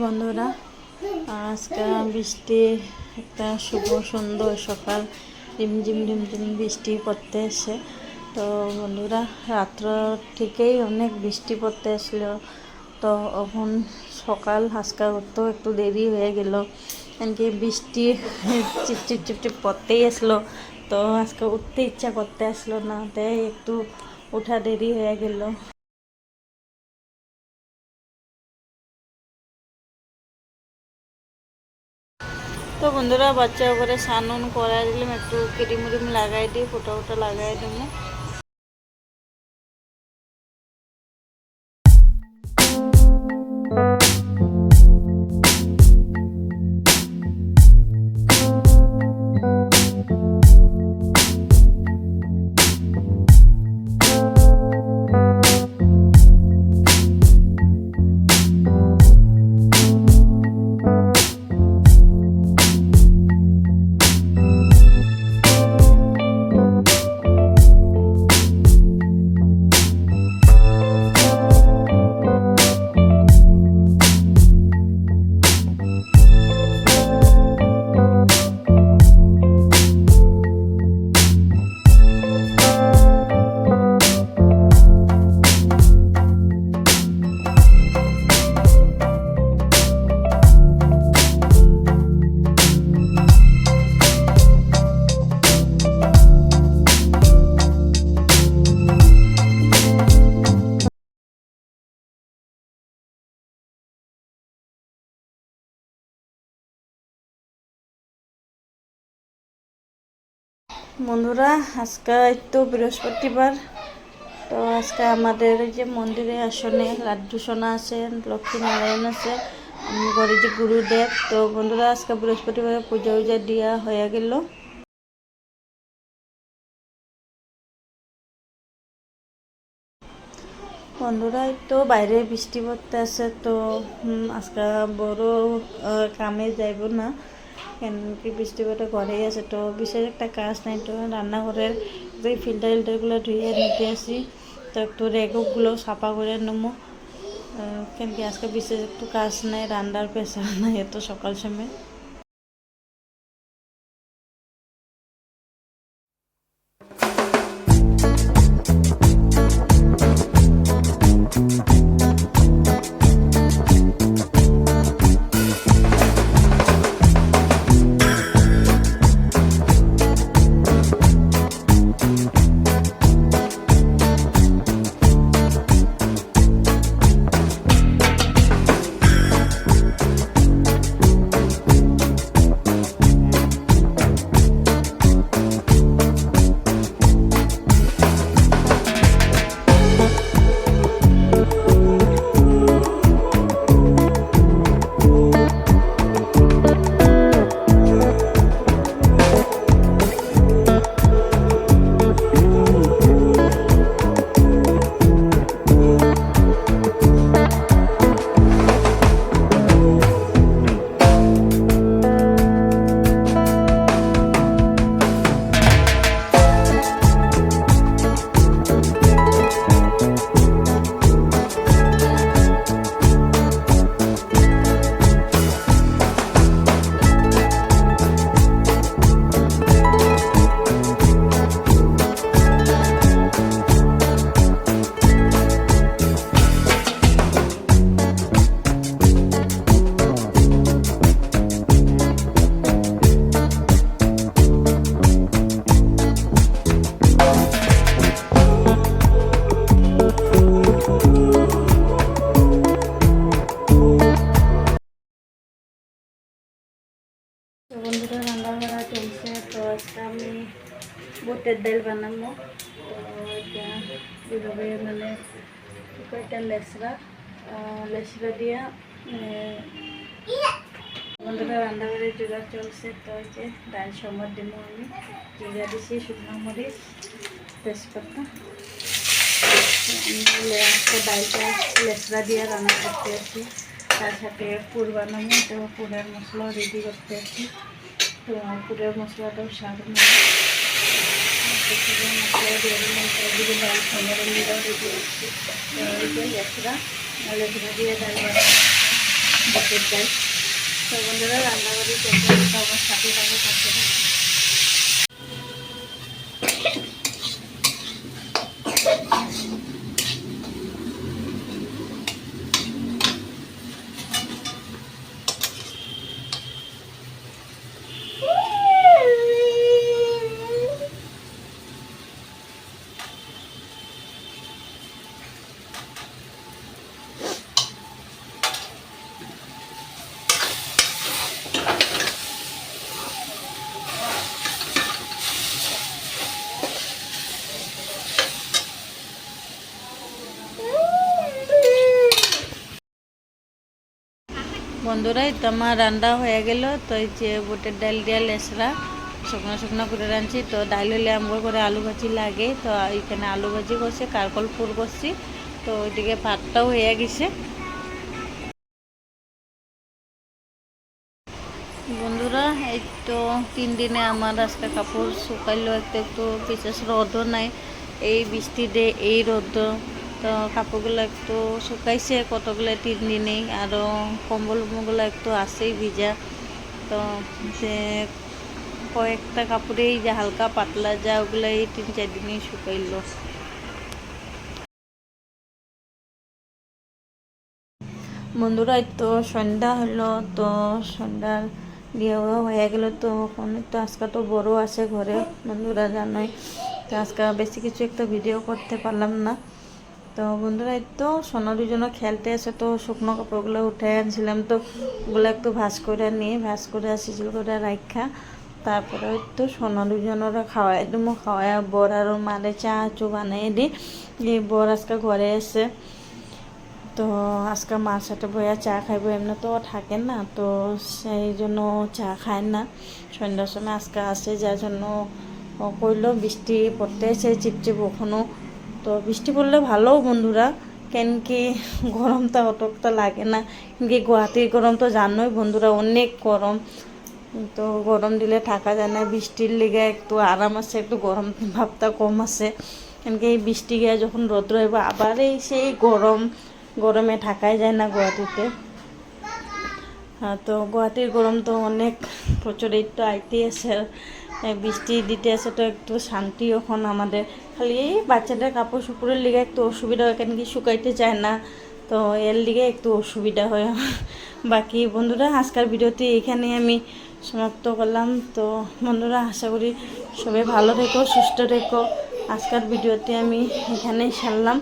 বন্ধুরা, আজকে বৃষ্টি একটা শুভ সুন্দর সকাল, রিমঝিম রিমঝিম বৃষ্টি পড়তে এসে। তো বন্ধুরা, রাত্র থেকেই অনেক বৃষ্টি পড়তে আসলো। তো এখন সকাল আজকে উঠতেও একটু দেরি হয়ে গেল, এমনকি বৃষ্টি চিপচিপ চিপচিপ পড়তেই আসলো। তো আজকে উঠতে ইচ্ছা করতে আসলো না, তাই একটু ওঠা দেরি হয়ে গেল। তো বন্ধুরা, বাচ্চা করে স্নান করাই দিলাম, একটু ক্রিম উরিম লাগাই দিই, ফোটা ফোটা লাগাই দেবো। বন্ধুরা, আজকে তো বৃহস্পতিবার। তো আজকে আমাদের যে মন্দিরে আসনে লাড্ডু সোনা আছে, লক্ষ্মী নারায়ণ আছে, ঘরে যে গুরুদেব। তো বন্ধুরা, আজকে বৃহস্পতিবারে পূজা উজা দিয়া হয়ে গেল। বন্ধুরা, তো বাইরে বৃষ্টি পড়তে আছে। তো আজকে বড় কামে যাইব না, কেন কি বৃষ্টি পড়ে ঘরেই আছে। তো বিশেষ একটা কাজ নাই। তো রান্নাঘরের যে ফিল্টার টিল্টারগুলো ধুয়ে নিতে আসি, তো একটু রেগুগুলো সাফা করে নেবো। কেন কি আজকে বিশেষ একটু কাজ নাই, রান্নার প্রেশার নাই এত সকাল সময়। তো বন্ধুরা, রান্না বান্না চলছে। তো আজকে আমি বুটের ডাল বানাবো। তো এটা এভাবে মানে কয়েকটা লেসরা দিয়া বন্ধুরা রান্নাঘরে জোগাড় চলছে। তো ওই যে ডাল সম্বাদ দেবো, আমি জিরা দিছি, শুকনো মরিচ, তেজপাতা। আমি আজকে ডালটা লেসরা দিয়ে রান্না করতে আছি, তার সাথে পুর বানাবো। তো পুরের মশলা রেডি করতে আছি। তো পুরের মশলাটাও স্বাদ মশলা দিয়ে দিলাম, তারপরে ডাল সম্বাদ রেডি করছি। লেসরা দিয়ে ডাল বানাবো। বুটের ডাল। তো বন্ধুরা রান্নাবাড়ি চলতে আমার সাথে থাকে থাকতে থাকে। বন্ধুরা এই তো আমার রান্না হয়ে গেল। তো এই যে বুটের ডাল দিয়ে লেসরা শুকনো শুকনো করে রাঁধছি। তো ডাল হলে আমগো করে আলু ভাজি লাগে, তো এখানে আলু ভাজি করছি, কারকল ফুল করছি। তো ওইদিকে ভাতটাও হয়ে গেছে। বন্ধুরা এই তো 3 দিনে আমার আজকে কাপড় শুকাইলো, একটু একটু বিশেষ রোদও নাই, এই বৃষ্টি দে এই রোদ। তো কাপড়গুলো একটু শুকাইছে কতগুলো 3 দিনেই, আরও কম্বলগুলো একটু আছেই ভিজা। তো যে কয়েকটা কাপড়েই যে হালকা পাতলা যা ওগুলো এই 3-4 দিনেই শুকাইলো। বন্ধুরা এই তো সন্ধ্যা হলো, তো সন্ধ্যার দিয়েও হয়ে গেল। তো অনেক তো আজকে তো বড় আছে ঘরে, বন্ধুরা জানোই। তো আজকে বেশি কিছু একটা ভিডিও করতে পারলাম না। তো বন্ধুরা এই তো সোনার জন্য খেলতে আসে, তো শুকনো কাপড়গুলো উঠে আনছিলাম। তো ওগুলো একটু ভাজ করে নিয়ে ভাজ করে সিজিল করে রাখা, তারপরে তো সোনার জনরা খাওয়াই দিমো, খাওয়াই বর আর মারে চা চু বানিয়ে দিই। এই বর আজকে ঘরে এসে, তো আজকে মার সাথে বইয়া চা খাইব, এমনি তো থাকে না, তো সেই জন্য চা খায় না। সন্ধ্যার সময় আজকে আসে, যার জন্য কইলো বৃষ্টি পড়তেছে চিপচিপ ওখানেও। তো বৃষ্টি পড়লে ভালো বন্ধুরা, কেন কি গরমটা অতটা লাগে না। কি গুয়াহাটির গরম তো জানোই বন্ধুরা, অনেক গরম। তো গরম দিলে থাকা যায় না, বৃষ্টির লেগে একটু আরাম আছে, একটু গরম ভাবটা কম আছে। কেন কি এই বৃষ্টি গিয়ে যখন রোদ রইব আবার এই সেই গরমে থাকাই যায় না গুয়াহাটিতে। হ্যাঁ, তো গুয়াহাটির গরম তো অনেক প্রচুর, এই তো আইতে আছে, বৃষ্টি দিতে আছে, তো একটু শান্তি এখন আমাদের। খালি এই বাচ্চাদের কাপড় চোপড়ের লিগে একটু অসুবিধা হয়, কেন কি শুকাইতে চায় না, তো এর লিগে একটু অসুবিধা হয়। বাকি বন্ধুরা আজকের ভিডিওটি এখানে আমি সমাপ্ত করলাম। তো বন্ধুরা আশা করি সবাই ভালো থেকো, সুস্থ থেকো। আজকের ভিডিওটি আমি এখানেই সারলাম।